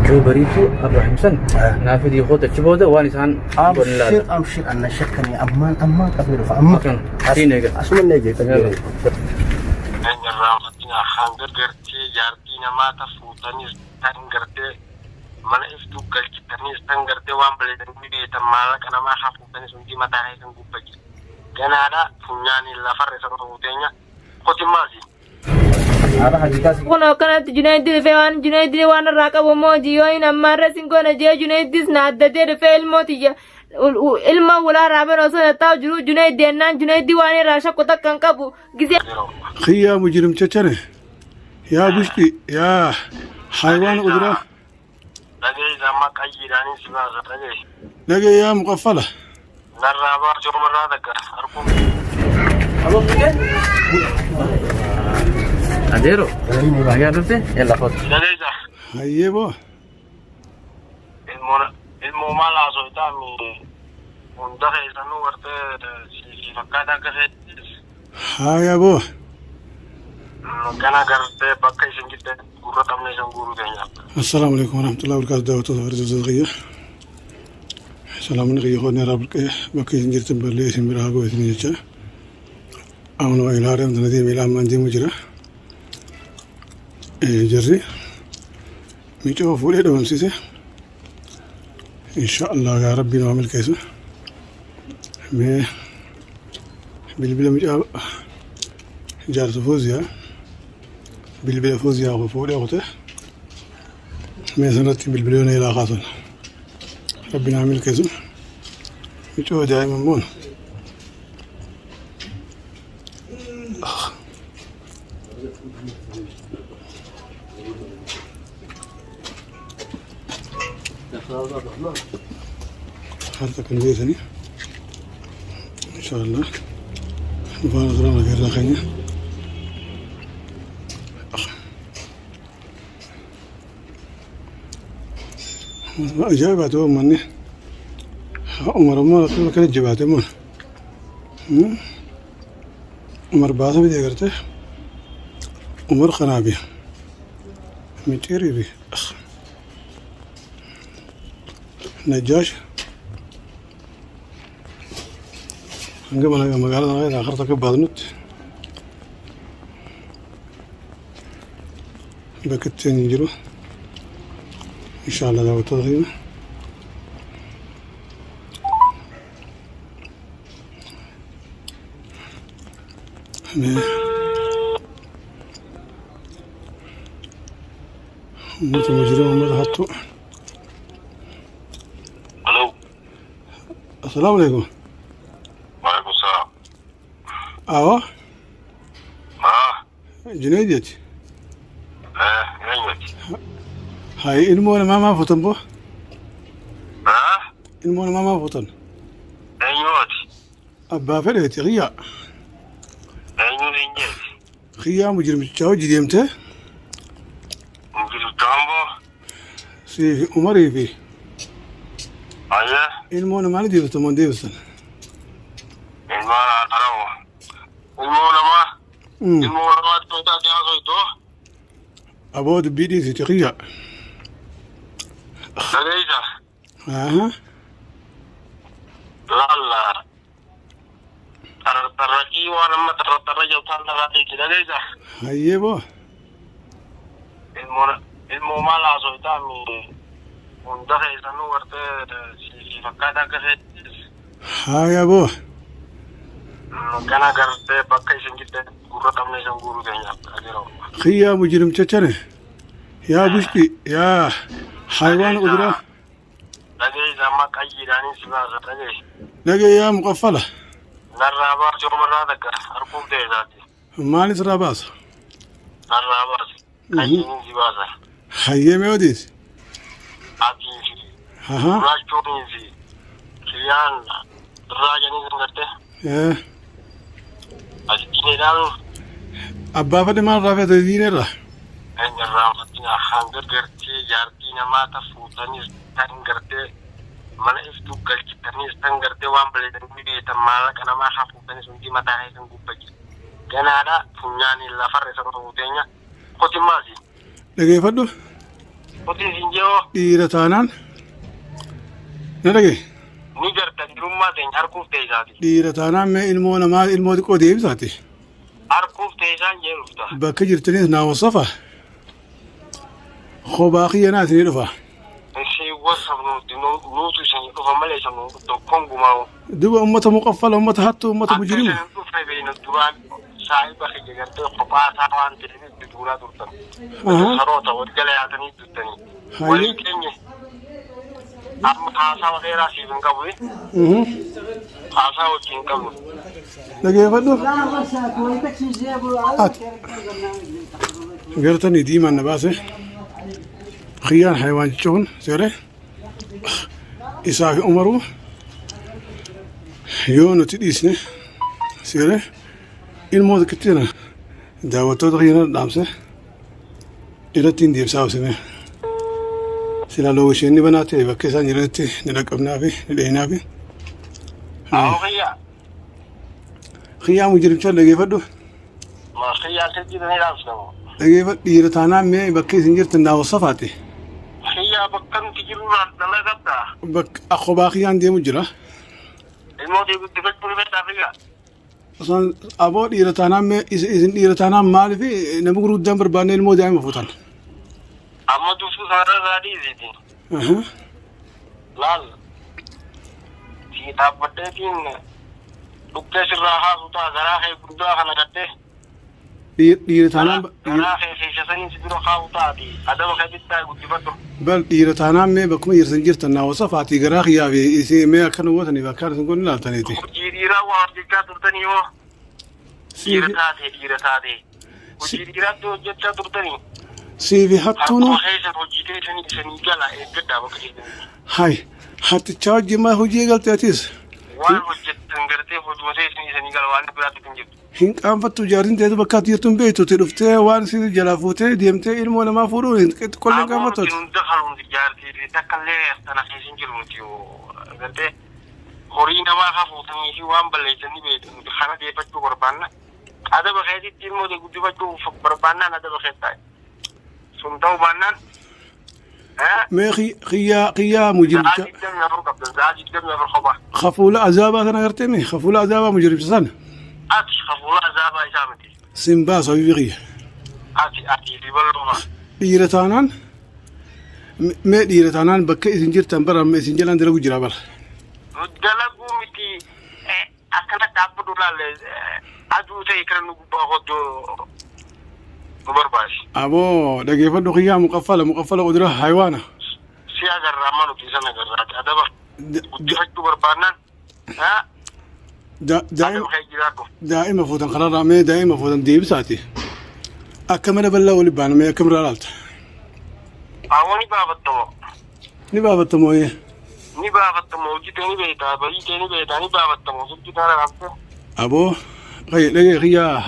جو بريتو أبراهيم سن نافذ يخوت الشبودة وانسان أمشي أنا شكني أمان كبير فأما كان حينيجا أسمع نيجي كبير أنا رامتنا خانجر قرتي جارتينا ما تفوتني تنقرتي من إفتو قلتي تنيس تنقرتي وامبلي تنبي تمالك أنا ما خافوتني سنتي ما تاهي تنقوبك كان هذا فنياني لا فرق سنتوتينيا خوتي مازي كنا كانت جنيد وانا راكب وموجي وين أما رسين كنا جنيد نادة في الموتية ilma wala raben oso taw juru Junaid denan Junaid wani rasha kota kankabu gize خيا مجرم تشري يا بشتي يا حيوان قدرة لقي زمان كيراني سبازة لقي يا مقفلة نرابا شو مرة ذكر أركم أبو كده أديرو ما قالته يلا خد لقي ذا هيا بو المومال عزوتامي وندخل إنه ورت في فكذا كذا هيا بو كان قرت بقى يسنجد قرة أمني سنقولوا دنيا السلام عليكم ورحمة الله وبركاته دعوة الله رزق السلام عليكم يا أخواني رابط بقى ينجرت بالله اسم براغو اسم يجا أمنوا إلى رم دندي ميلا مانجي مجرا جري ميجو فولي دوم سيسه إن شاء الله يا ربي نعمل كيسه مي بالبلا مجا جار فوزيا بالبلا فوزيا وفولي أخته مي سنتي بالبليون إلى خاصن ربي نعمل كيسه ميجو دائما مون هذا كان بيتني إن شاء الله نفعل زرنا غير داخلنا إجابته مني عمر ما كل كان إجابته من عمر بعض بدي أقرته عمر خنابي متيري بي نجاش قبل مقالة غير آخرتك بادنوت بكتين يجرو إن شاء الله دعوة تضغيمة موت مجرم ومد حطو ألو السلام عليكم وعليكم السلام أيوه جنيدتي نيجي هاي المون ما فوتن بو ها المون ما فوتن نيجي أبا فريتي غيا نيجي خيا مجرم تشاو جديمته ممكن تامبو سي عمري في أيه المون ما ندي بتمون ديفسن المال أتراو المال ما تودا جالس يدو أبود بيدي سي تغيا لقيته أها لا ترى وانا ما ترى جوتان ترى لقيته هاي بو المومال عزوتامي وندخل إنه ورت في فكذا كذا هاي بو كان قرت بقى يسنجد قرة أمني سنقولوا دنيا خيا مجرم تشري يا بشتي يا حيوان قدرة لقي زمان كيراني سبازة لقي يا مقفلة نرابا شو مرة ذكر أركم تيزاتي مالي سراباس نرابا كيراني سبازة هاي موديس أبي ها راجوني في كيان راجني سنغرته إيه أجيني دارو أبا فدي ما رافع تدينه أنا رامتنا خانجر قرتي جارتينا ما تفوتني تنقرتي من إفتو قلتي تنيس تنقرتي وامبلي تنبي تمالك أنا ما خافوتني سنتي ما تاهي تنقوبك كان هذا فنياني لا فرق سنتوتينيا خوتي مازي لقي فدو Otiin sinjoo dhiira taanaan na dhage ni garta jirummaa ta'e harkuuf ta'e isaati. dhiira taanaan mee ilmoo namaa ilmoo xiqqoo deebisaati Harkuuf ta'e isaan jee dhufta. bakka jirtaniis naa wasafa khobaa khiyyanaa isinii dhufa Ishee wasa nuutu isanii dhufa malee isa tokkoon gumaa'u. duba ummata muqaffala ummata hattu ummata mujrima Akka isaan dhufa beeyna duraan saahiba kiyya gartee kophaa isaa waan ta'eef itti duulaa turtan. Saroota wal jala yaatanii duttanii. Walii keenya amma haasawa dheeraa siif hin qabu haasaa wajjin hin qabnu. dhageeffadhu ati gartanii diimaan na baase khiyyaan haywaan jechuun seere isaa fi umaru yoo nuti dhiisne seere ilmoo xiqqittiina daawwattoota khiyyana dhaamse irratti hin deemsaa obsine sila loo isheen ni banaa ta'e bakka isaan jiranitti ni dhaqqabnaa fi ni dheeyinaa fi Khiyyaa. khiyyaa mujrimcha dhageeffadhu Ma khiyyaa tajjidanii dhaamsifamu. dhageeffadhu dhiira taanaan mee bakka isin jirtan naa wasafaati Khiyyaa bakka nuti jirurraan dalagabdaa. bakka khobaa khiyyaan deemu jira Ilmoo guddifachuu dhufeedhaa khiyyaa. osoo aboo dhiira taanaan mee isin dhiira taanaan maaliif nama guruddaan barbaanne ilmoo daa'ima fuutan Amma dursuu sanarra raadhiisiiti. Laal. Si dhaabbadheetiin dhukkee sirraa haasu ta'a garaa kee guddaa kana gaddee. dhiira taanaan Garaa kee feeshasanii si dura haasu taati. Adaba keetitti taa'e guddifadhu. bal dhiira taanaan mee bakkuma jirtan jirtan naa wasafaati garaa khiyyaa fi isin mee akkana gootaniif akkaan isin kun ilaaltaniiti Hojii dhiiraa waa hojjechaa turtanii moo? Dhiira taate. Hojii dhiiraatti hojjechaa turtanii. siifi hattuunu Akkuma keessa hojii teessanii isanii jala eeggadhaa bakka jirtanii. hay hattichaa wajjin maa hojii eegalteetis Waan hojjettan gartee hojuma teessanii isanii jala waan biraatti hin jirtu. hin qaanfattu jaartin ta'etu bakka ati jirtu hin beektu te dhuftee waan si jalaa fuutee deemtee ilmoo namaa fuudhuu hin qolleen qaanfattu Amoon hunda haluun jaartii fi takkaallee tana keessa hin jiru nuti gartee horii namaa hafuutanii fi waan balleessanii beektu nuti kana deeffachuu barbaanna. Adaba keetitti ilmoo guddifachuu barbaannaan adaba keessa sun ta'uu baannaan. mee khiyyaa mujrimcha Zaa jiddamii afur qabdan zaa jiddamii afur kophaa. khafuula azaabaa kana gartee mee khafuula azaabaa mujrimcha sana Ati hafuura azaabaa isaa miti. sin baasa habibi khiyya Ati diballooma. dhiira taanaan mee dhiira taanaan bakka isin jirtan bara amma isin jalaan dalagu jira bara Dalaguu miti akkana dhaabbatu laalle aduu ta'e kan nu gubbaa hoddoo nu barbaasi. aboo dhageeffadhu khiyyaa muqaffala qudura haywaana Si agarraa amma nuti sana agarraati adaba guddifachuu barbaannaan adaba kee jiraatu. daa'ima fuutan kanarraa mee daa'ima fuutan deebisaati akka mana bal'aa wali baana mee akkam irraa laalta Awwani baafattamoo. ni baafattamoo yee Ni baafattamoo hojjetee ni beektaa barii ni beektaa ni baafattamoo hojii kana raabsee. aboo dhagee khiyyaa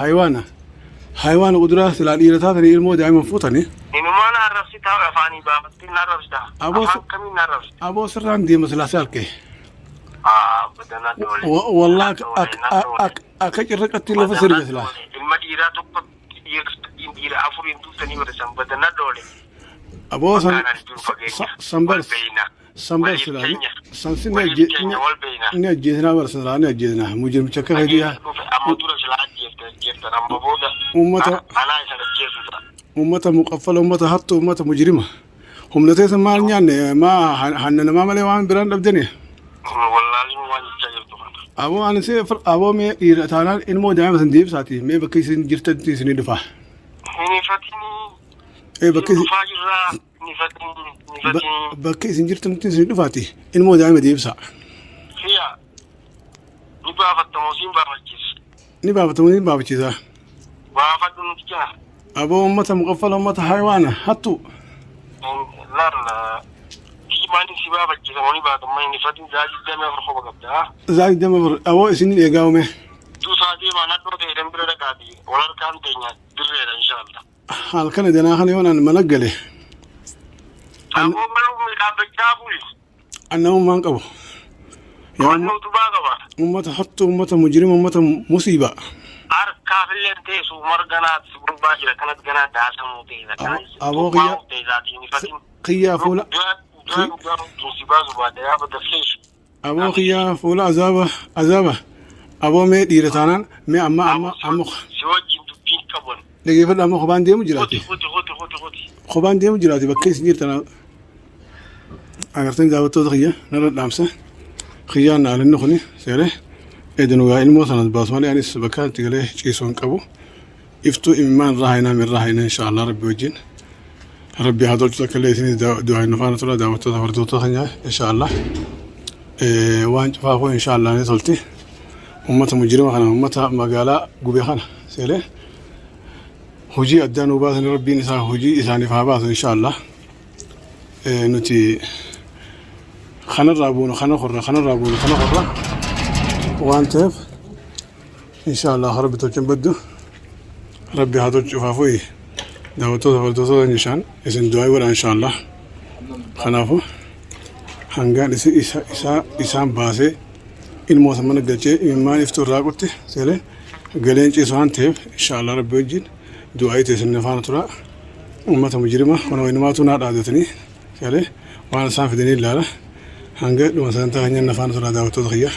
haywaana quduraa silaa dhiira taatanii ilmoo daa'ima fuutanii Inumaan arrabsi taa'u afaanii baafattee na arrabsita. Afaan kamiin na arrabsita. aboo sirraan deema silaasee halkee Badanaa doole. wallaa akka cirraqatti lafa sirbe silaa Ilma dhiiraa tokko dhiira afuriin tuutanii barreessan badanaa doole. aboo sanbar Sambar silaa sansi ni ajjeesinaa bara silaa ni ajjeesinaa mujirmicha akka hadiyaa Amma dura silaa ajjeeftan amma booda anaa isa ajjeesuudha. ummata muqaffala ummata hattu ummata mujrima humnateessa maal nyaanne maa hanna namaa malee waan biraan dhabdani Wallaahi waan jechaa jirtu kana. aboo ani si aboo mee dhiira taanaan ilmoo daa'ima san deebisaati mee bakka isin jirtatti isinii dhufa bakka isin Dhufaa jirraa nifatiin. bakka isin jirtatti isinii dhufaati ilmoo daa'ima deebisa Fiya ni baafattamoo siin baafachiisa. ni baafatamu ni baafachiisa Baafadhu nuti jira. aboo ummata muqaffala ummata haywaana hattu Laala diimaan si baafachiisa moo ni baatamma nifatiin zaajii damee afur qofa qabdaa. zaaki dama bir aboo isin eegaawume Duusaa deemaa naddoo ta'e dan bira dhaqaati wal harkaan teenya dirreedha inshaallah. halkana danaa kana yoonaan mana gale Aboo maluu dhaabbachaa buli. annamummaan qabu Wannoo tubaa qaba. ummata hattu ummata mujrima ummata musiiba Harkaafillee teessu marganaatti gurbaa jira kanatti ganaa daasamuu ta'edha. Aboo kiyya. Ta'edhaati nifatiin. خيا فولا أبو خيا فولا عذابة أبو مي ديرتانا مي أما لقي فلا أما خبان ديمو جلاتي خبان ديمو جلاتي بكيس ديرتانا أغرتين دعوتو خيا نرد لامسة خيا نال النخني سيره إذن وعين موصل باسمالي يعني السبكات تقليه شيسون كابو إفتو إيمان راهينا من راهينا إن شاء الله ربي وجين ربي هذول تكليتني دعاء نفانا تلا دعوتو تفردوتو خنيا إن شاء الله وان فاقو إن شاء الله نتولتي أمة مجرمة خنا أمة مقالة قبي خنا سيله هجي أدان وباثن ربي نسا هجي إساني فاباث إن شاء الله نتي خنا الرابون خنا الرابون وانتف إن شاء الله ربي توجن بدو ربي هذول شفافوي دعوتو تفردوتو نشان إسن دعاء ولا إن شاء الله خنافو هنگان إسان باسي الموسم من الجزء إيمان يفتور راقوتي سيله قلين إسوان تيف إن شاء الله ربي وجين دعاء تسن نفانا ترى أمة مجرمة ونوينما تناد عادتني سيله وانا سان في دنيا الله هنگا لما سنتا هنيا نفانا ترى دعوتو تخيا